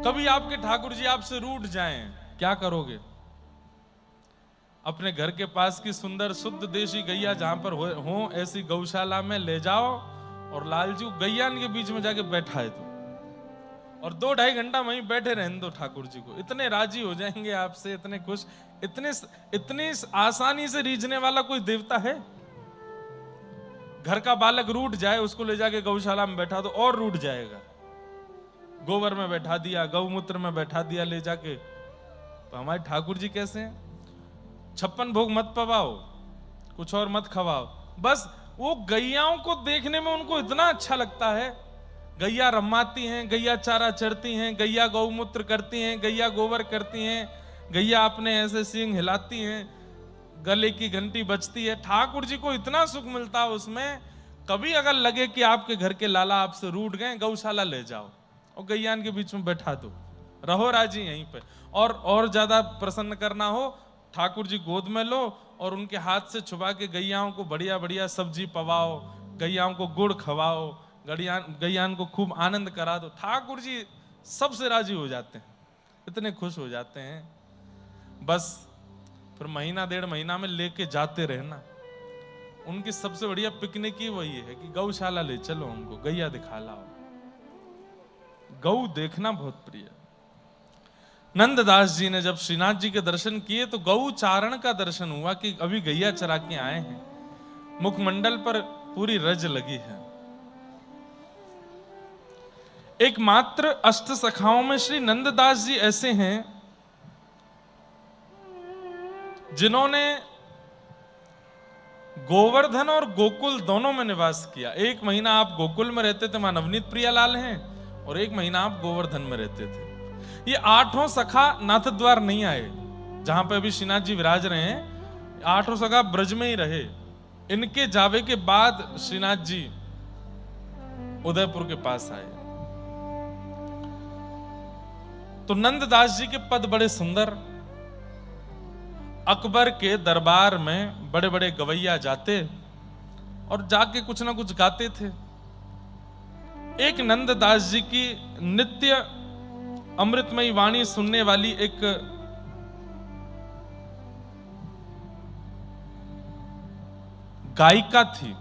कभी आपके ठाकुर जी आपसे रूठ जाएं, क्या करोगे? अपने घर के पास की सुंदर शुद्ध देशी गैया जहां पर हो ऐसी गौशाला में ले जाओ और लालजू गैयान के बीच में जाके बैठाए दो और 2-2.5 घंटा वहीं बैठे रहने दो ठाकुर जी को। इतने राजी हो जाएंगे आपसे, इतने खुश। इतनी आसानी से रीझने वाला कोई देवता है? घर का बालक रूठ जाए, उसको ले जाके गौशाला में बैठा दो और रूठ जाएगा। गोबर में बैठा दिया, गौमूत्र में बैठा दिया ले जाके। तो हमारे ठाकुर जी कैसे हैं? 56 भोग मत पवाओ, कुछ और मत खवाओ, बस वो गैयाओं को देखने में उनको इतना अच्छा लगता है। गैया रमाती हैं, गैया चारा चरती हैं, गैया गौमूत्र करती हैं, गैया गोबर करती हैं, गैया अपने ऐसे सींग हिलाती हैं, गले की घंटी बजती है। ठाकुर जी को इतना सुख मिलता है उसमें। कभी अगर लगे कि आपके घर के लाला आपसे रूठ गए, गौशाला ले जाओ और गैयान के बीच में बैठा दो, रहो राजी यहीं पे। और ज्यादा प्रसन्न करना हो, ठाकुर जी गोद में लो और उनके हाथ से छुपा के गैयाओं को बढ़िया बढ़िया सब्जी पवाओ, गैयाओं को गुड़ खवाओ, गैयान को खूब आनंद करा दो। ठाकुर जी सबसे राजी हो जाते हैं, इतने खुश हो जाते हैं। बस फिर महीना 1.5 महीना में लेके जाते रहना। उनकी सबसे बढ़िया पिकनिक ही वही है कि गौशाला ले चलो, हमको गैया दिखा लाओ। गौ देखना बहुत प्रिय। नंददास जी ने जब श्रीनाथ जी के दर्शन किए तो गौ चारण का दर्शन हुआ कि अभी गैया चरा के आए हैं। मुखमंडल पर पूरी रज लगी है। एकमात्र अष्ट सखाओं में श्री नंददास जी ऐसे हैं जिन्होंने गोवर्धन और गोकुल दोनों में निवास किया। 1 महीना आप गोकुल में रहते थे, वहां नवनीत प्रियालाल हैं, और 1 महीना आप गोवर्धन में रहते थे। ये 8 सखा नाथ द्वार नहीं आए, जहां पे अभी श्रीनाथ जी विराज रहे हैं। 8 सखा ब्रज में ही रहे। इनके जावे के बाद श्रीनाथ जी उदयपुर के पास आए। तो नंददास जी के पद बड़े सुंदर। अकबर के दरबार में बड़े बड़े गवैया जाते और जाके कुछ ना कुछ गाते थे। एक नंददास जी की नित्य अमृतमयी वाणी सुनने वाली एक गायिका थी।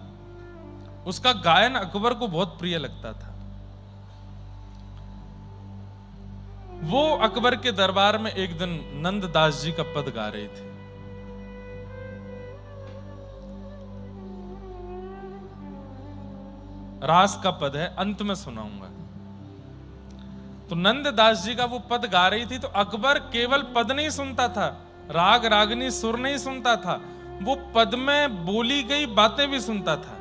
उसका गायन अकबर को बहुत प्रिय लगता था। वो अकबर के दरबार में एक दिन नंददास जी का पद गा रही थी। रास का पद है, अंत में सुनाऊंगा। तो नंददास जी का वो पद गा रही थी तो अकबर केवल पद नहीं सुनता था, राग रागनी सुर नहीं सुनता था, वो पद में बोली गई बातें भी सुनता था।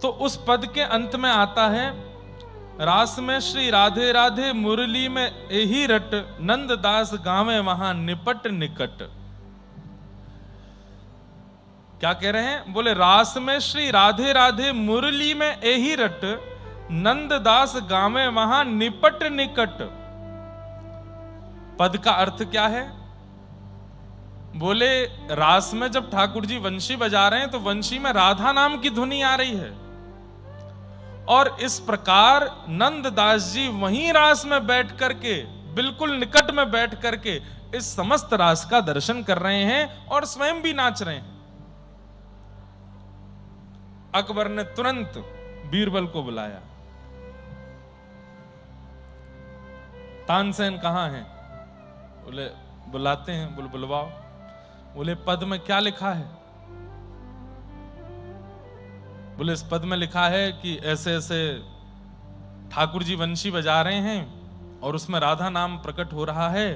तो उस पद के अंत में आता है, रास में श्री राधे राधे मुरली में एही रट, नंददास गावे वहां निपट निकट। क्या कह रहे हैं? बोले रास में श्री राधे राधे मुरली में एही रट, नंददास गावे वहां निपट निकट। पद का अर्थ क्या है? बोले रास में जब ठाकुर जी वंशी बजा रहे हैं तो वंशी में राधा नाम की ध्वनि आ रही है, और इस प्रकार नंददास जी वहीं रास में बैठ करके, बिल्कुल निकट में बैठ करके इस समस्त रास का दर्शन कर रहे हैं और स्वयं भी नाच रहे हैं। अकबर ने तुरंत बीरबल को बुलाया। तानसेन कहां है? बोले बुलाते हैं। बोले बुलवाओ। बोले पद में क्या लिखा है? बोले इस पद में लिखा है कि ऐसे ऐसे ठाकुर जी वंशी बजा रहे हैं और उसमें राधा नाम प्रकट हो रहा है,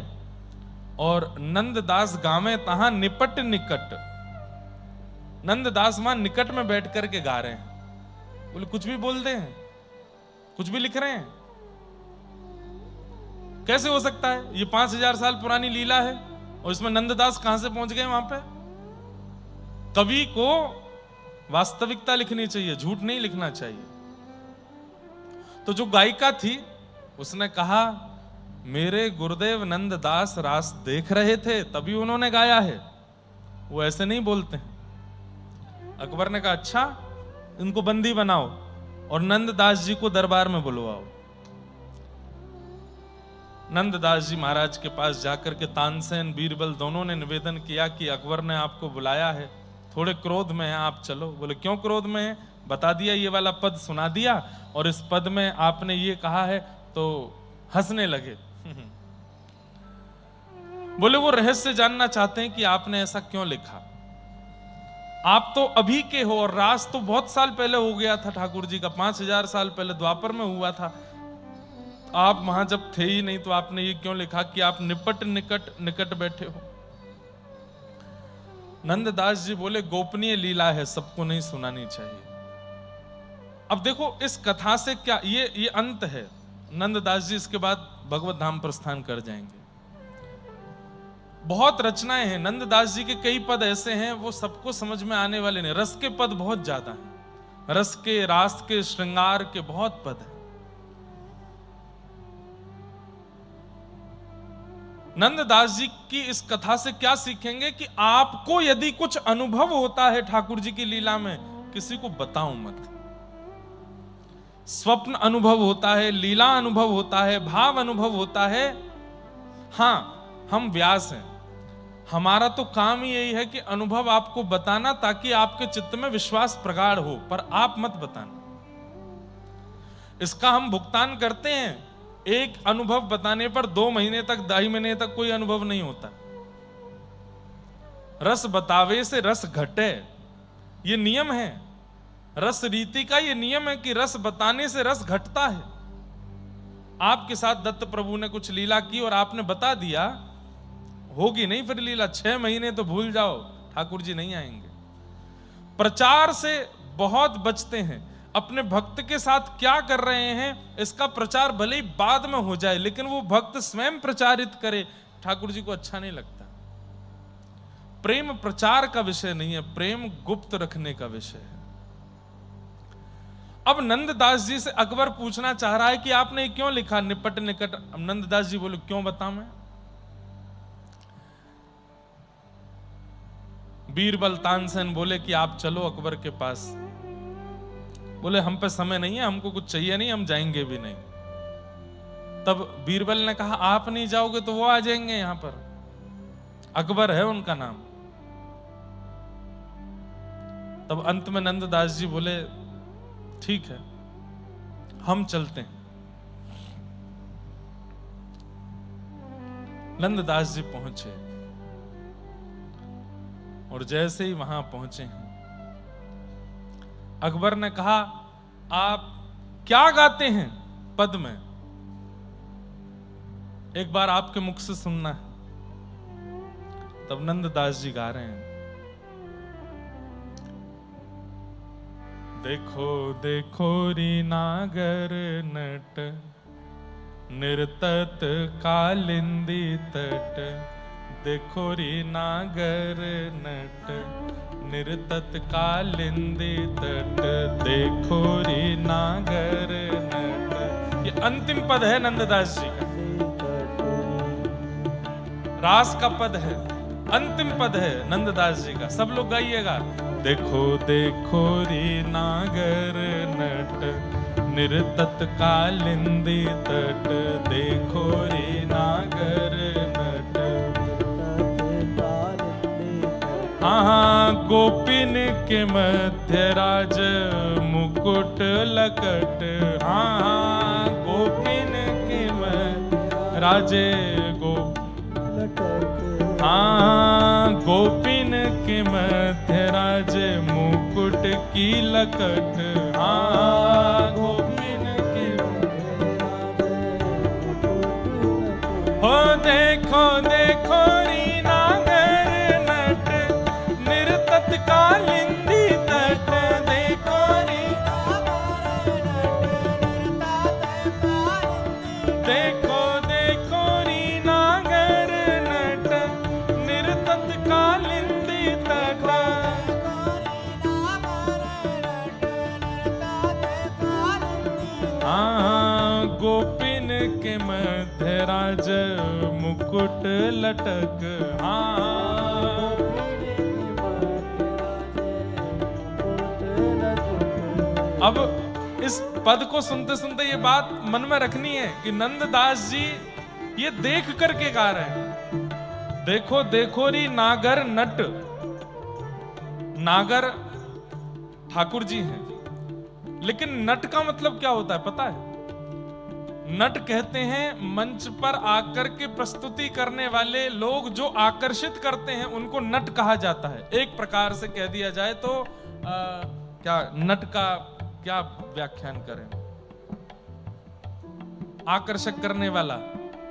और नंददास गावे तहां निपट निकट। नंददास वहां निकट में बैठ करके गा रहे हैं। बोले कुछ भी बोल दे, कुछ भी लिख रहे हैं, कैसे हो सकता है? ये 5000 साल पुरानी लीला है और इसमें नंददास कहां से पहुंच गए वहां पे? कवि को वास्तविकता लिखनी चाहिए, झूठ नहीं लिखना चाहिए। तो जो गायिका थी उसने कहा, मेरे गुरुदेव नंददास रास देख रहे थे तभी उन्होंने गाया है, वो ऐसे नहीं बोलते हैं। अकबर ने कहा अच्छा, इनको बंदी बनाओ और नंददास जी को दरबार में बुलवाओ। नंददास जी महाराज के पास जाकर के तानसेन बीरबल दोनों ने निवेदन किया कि अकबर ने आपको बुलाया है, थोड़े क्रोध में है, आप चलो। बोले क्यों क्रोध में है? बता दिया, ये वाला पद सुना दिया और इस पद में आपने ये कहा है, तो हंसने लगे। बोले वो रहस्य जानना चाहते हैं कि आपने ऐसा क्यों लिखा। आप तो अभी के हो और रास तो बहुत साल पहले हो गया था ठाकुर जी का, 5000 साल पहले द्वापर में हुआ था। आप वहां जब थे ही नहीं, तो आपने ये क्यों लिखा कि आप निपट निकट निकट बैठे हो। नंददास जी बोले गोपनीय लीला है, सबको नहीं सुनानी चाहिए। अब देखो इस कथा से क्या, ये अंत है। नंददास जी इसके बाद भगवत धाम प्रस्थान कर जाएंगे। बहुत रचनाएं हैं नंददास जी के, कई पद ऐसे हैं वो सबको समझ में आने वाले नहीं। रस के पद बहुत ज्यादा हैं, रस के, रास के, श्रृंगार के बहुत पद हैं। नंददास जी की इस कथा से क्या सीखेंगे कि आपको यदि कुछ अनुभव होता है ठाकुर जी की लीला में, किसी को बताओ मत। स्वप्न अनुभव होता है, लीला अनुभव होता है, भाव अनुभव होता है। हां, हम व्यास हैं, हमारा तो काम ही यही है कि अनुभव आपको बताना, ताकि आपके चित्त में विश्वास प्रगाढ़ हो, पर आप मत बताना। इसका हम भुगतान करते हैं। एक अनुभव बताने पर 2 महीने तक, 2.5 महीने तक कोई अनुभव नहीं होता। रस बतावे से रस घटे, ये नियम है रस रीति का। ये नियम है कि रस बताने से रस घटता है। आपके साथ दत्त प्रभु ने कुछ लीला की और आपने बता दिया, होगी नहीं फिर लीला, 6 महीने तो भूल जाओ, ठाकुर जी नहीं आएंगे। प्रचार से बहुत बचते हैं। अपने भक्त के साथ क्या कर रहे हैं इसका प्रचार भले ही बाद में हो जाए, लेकिन वो भक्त स्वयं प्रचारित करे, ठाकुर जी को अच्छा नहीं लगता। प्रेम प्रचार का विषय नहीं है, प्रेम गुप्त रखने का विषय है। अब नंददास जी से अकबर पूछना चाह रहा है कि आपने क्यों लिखा निपट निकट। नंददास जी बोले क्यों बताऊं मैं। बीरबल तानसेन बोले कि आप चलो अकबर के पास। बोले हम पे समय नहीं है, हमको कुछ चाहिए नहीं, हम जाएंगे भी नहीं। तब बीरबल ने कहा आप नहीं जाओगे तो वो आ जाएंगे यहां पर, अकबर है उनका नाम। तब अंत में नंददास जी बोले ठीक है हम चलते हैं। नंददास जी पहुंचे और जैसे ही वहां पहुंचे हैं, अकबर ने कहा आप क्या गाते हैं पद में, एक बार आपके मुख से सुनना है। तब नंददास जी गा रहे हैं, देखो देखो री नागर नट निर्तत कालिंदी तट। देखो री नागर नट निर्तत कालिंदी तट। देखो री नागर नट। ये अंतिम पद है नंददास जी का, रास का पद है, अंतिम पद है नंददास जी का। सब लोग गाइएगा। देखो देखो री नागर नट निर्तत कालिंदी तट। देखो री नागर नट। हाँ गोपिन के मध्य राज मुकुट लकट। हाँ गोपिन के मध्य राजे हाँ गोपिन के मध्य राज मुकुट की लकट। हाँ गोपिन के हो देखो देखो री नागर नट निर्तत कालिंदी तट। देखो री देखो देखो री नागर नट निर्तत कालिंदी तट। हाँ गोपिन के मध्य राज मुकुट लटक। हाँ अब इस पद को सुनते सुनते ये बात मन में रखनी है कि नंददास जी ये देख करके गा रहे हैं। देखो देखो री नागर नट, नागर ठाकुर जी हैं, लेकिन नट का मतलब क्या होता है पता है? नट कहते हैं मंच पर आकर के प्रस्तुति करने वाले लोग जो आकर्षित करते हैं उनको नट कहा जाता है। एक प्रकार से कह दिया जाए तो क्या नट का क्या व्याख्यान करें? आकर्षक करने वाला,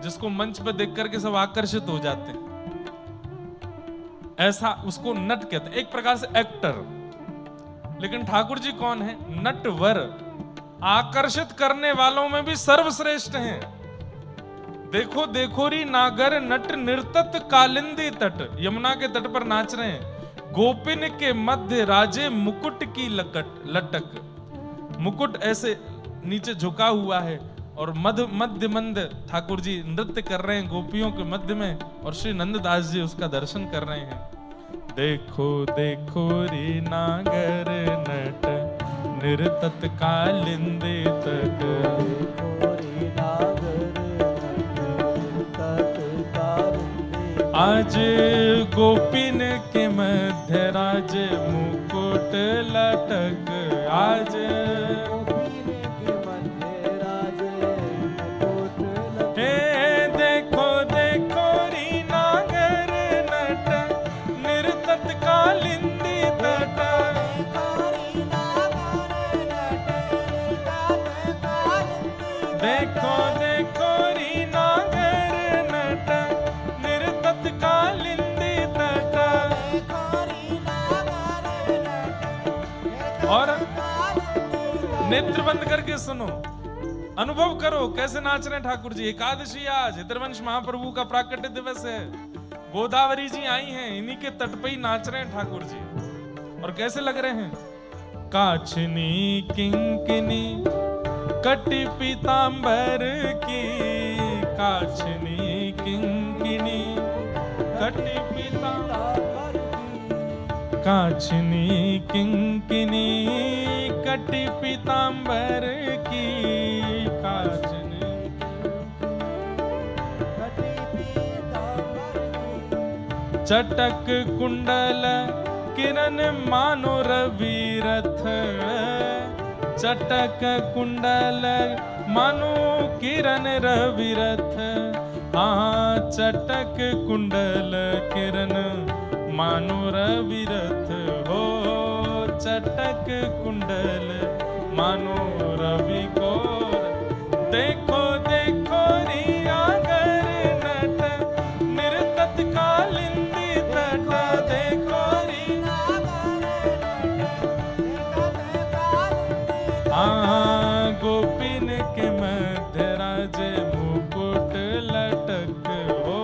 जिसको मंच पर देख करके सब आकर्षित हो जाते हैं, ऐसा उसको नट कहते हैं, एक प्रकार से एक्टर। लेकिन ठाकुर जी कौन है? नटवर, आकर्षित करने वालों में भी सर्वश्रेष्ठ हैं। देखो देखो री नागर नट निर्तत कालिंदी तट, यमुना के तट पर नाच रहे हैं। गोपिन के मध्य राजे मुकुट की लटक, मुकुट ऐसे नीचे झुका हुआ है और मध्य मंद ठाकुर जी नृत्य कर रहे हैं गोपियों के मध्य में, और श्री नंददास जी उसका दर्शन कर रहे हैं। देखो देखो रे नागर नट निर्तत कालिंदी तट, आज गोपिन के मध्य राज मुकुट लटक, आज देखो देखो री नागर नट निर्तत कालिंदी तट, देखो देखो री नागर नट निर्तत कालिंदी तट। और नेत्र बंद करके सुनो, अनुभव करो कैसे नाच रहे हैं ठाकुर जी। एकादशी आज हितरवंश महाप्रभु का प्राकट्य दिवस है, गोदावरी जी आई हैं, इन्हीं के तट पे ही नाच रहे हैं ठाकुर जी। और कैसे लग रहे हैं? काछनी किंकिनी कटी पीतांबर की, काछनी किंकिनी कटी पीतांबर, काछनी किंकिनी कटी पीतांबर की, काछनी चटक कुंडल किरण मानो रविरथ, चटक कुंडल मानो किरण रविरथ, हाँ चटक कुंडल किरण मानो रविरथ हो, चटक कुंडल मानो रवि को। देखो देखो री नागर नट निर्तत कालिंदी तट, देखो री गोपिन के मध्य राजे मुकुट लटक हो,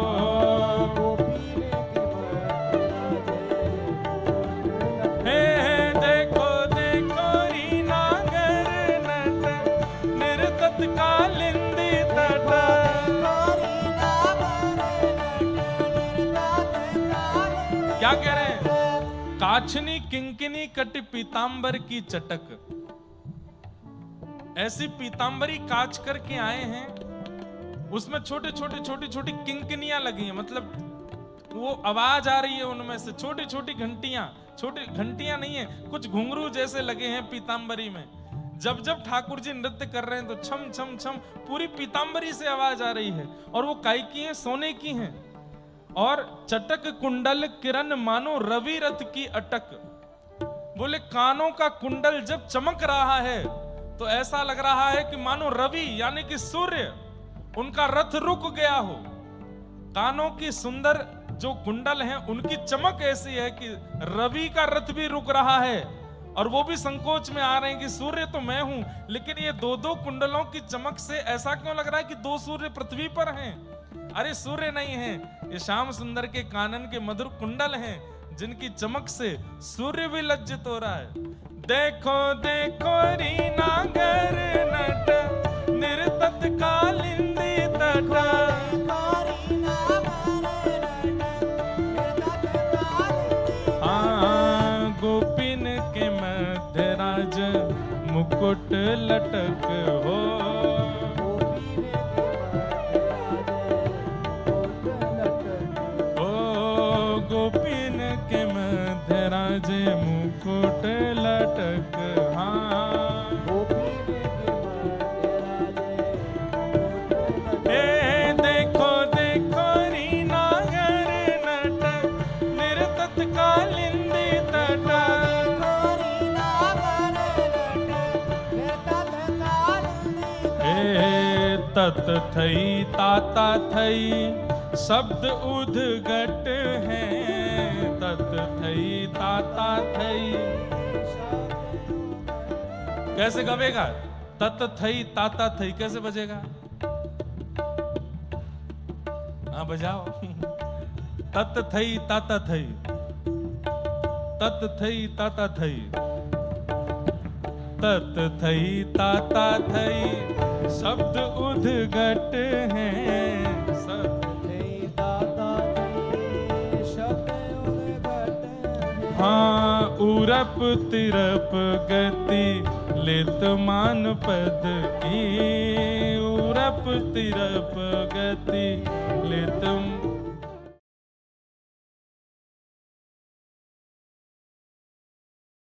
हे देखो देखो री नागर नट निर्तत कालिंदी तट। क्या कह रहे हैं? काछनी किंकिनी कटी पीतांबर की चटक, ऐसी पीतांबरी काच करके आए हैं, उसमें छोटे छोटे छोटी छोटी किंकिनियां लगी हैं, मतलब वो आवाज आ रही है उनमें से, छोटी छोटी घंटियां, छोटी घंटियां नहीं है, कुछ घुंघरू जैसे लगे हैं पीतांबरी में। जब जब ठाकुर जी नृत्य कर रहे हैं तो छम छम छम पूरी पीतांबरी से आवाज आ रही है, और वो काय की है? सोने की हैं। और चटक कुंडल किरण मानो रवि रथ की अटक, बोले कानों का कुंडल जब चमक रहा है तो ऐसा लग रहा है कि मानो रवि यानी कि सूर्य, उनका रथ रुक गया हो। कानों की सुंदर जो कुंडल हैं उनकी चमक ऐसी है कि रवि का रथ भी रुक रहा है, और वो भी संकोच में आ रहे हैं कि सूर्य तो मैं हूं, लेकिन ये दो दो कुंडलों की चमक से ऐसा क्यों लग रहा है कि दो सूर्य पृथ्वी पर हैं? अरे सूर्य नहीं है, ये श्याम सुंदर के कानन के मधुर कुंडल हैं, जिनकी चमक से सूर्य भी लज्जित हो रहा है। देखो देखो री नागर नट निर्तत कालिंदी तट, गोपिन के मध्य राज मुकुट लटक हो, तत थई ताता थई शब्द उद्घट हैं, तत थई ताता थई। कैसे गवेगा? तत थई ताता थई कैसे बजेगा? हाँ बजाओ। तत थई ताता थई, तत थई ताता थई, तत थई ताता थई शब्द उद्घट हैं, शब्द थई ताता थई शब्द उद्घट हैं। हाँ उरप तिरप गति लित मान पद की, उरप तिरप गति लित